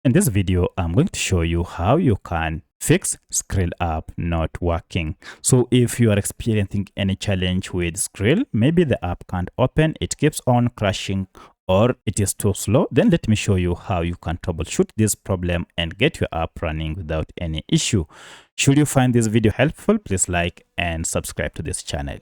In this video, I'm going to show you how you can fix Skrill app not working. So if you are experiencing any challenge with Skrill, maybe the app can't open, it keeps on crashing, or it is too slow, then let me show you how you can troubleshoot this problem and get your app running without any issue. Should you find this video helpful, please like and subscribe to this channel.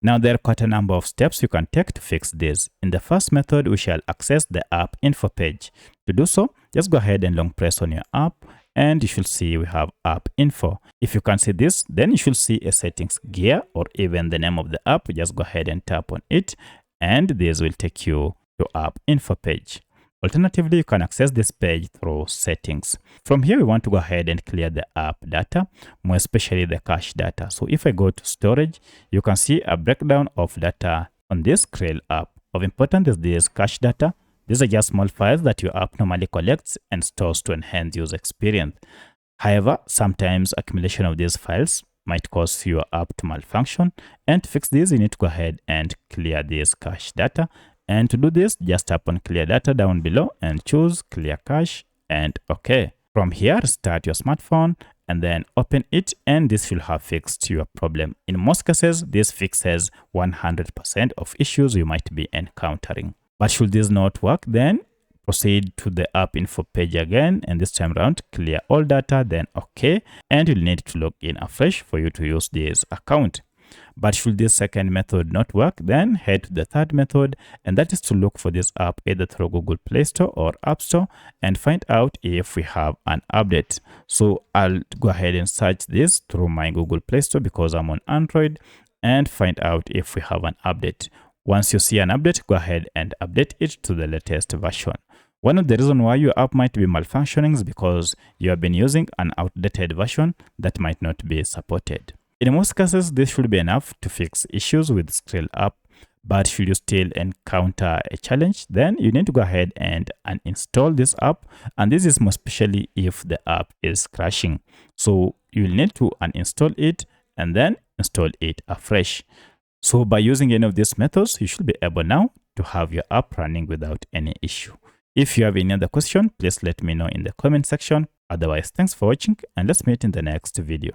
Now, there are quite a number of steps you can take to fix this. In the first method, we shall access the app info page. To do so, just go ahead and long press on your app and you should see we have app info. If you can see this, then you should see a settings gear or even the name of the app. Just go ahead and tap on it and this will take you to app info page. Alternatively, you can access this page through settings. From here, we want to go ahead and clear the app data, more especially the cache data. So if I go to storage, you can see a breakdown of data on this Skrill app. Of importance is this cache data. These are just small files that your app normally collects and stores to enhance user experience. However, sometimes accumulation of these files might cause your app to malfunction. And to fix this, you need to go ahead and clear this cache data. And to do this, just tap on clear data down below and choose clear cache and OK. From here, start your smartphone and then open it, and this will have fixed your problem. In most cases, this fixes 100% of issues you might be encountering. But should this not work, then proceed to the app info page again, and this time around clear all data, then OK, and you'll need to log in afresh for you to use this account. But should this second method not work, then head to the third method, and that is to look for this app either through Google Play Store or App Store and find out if we have an update. So I'll go ahead and search this through my Google Play Store because I'm on Android and find out if we have an update. Once you see an update, go ahead and update it to the latest version. One of the reasons why your app might be malfunctioning is because you have been using an outdated version that might not be supported. In most cases, this should be enough to fix issues with Skrill app, but should you still encounter a challenge, then you need to go ahead and uninstall this app, and this is more especially if the app is crashing. So you'll need to uninstall it and then install it afresh. So by using any of these methods, you should be able now to have your app running without any issue. If you have any other question, please let me know in the comment section. Otherwise, thanks for watching and let's meet in the next video.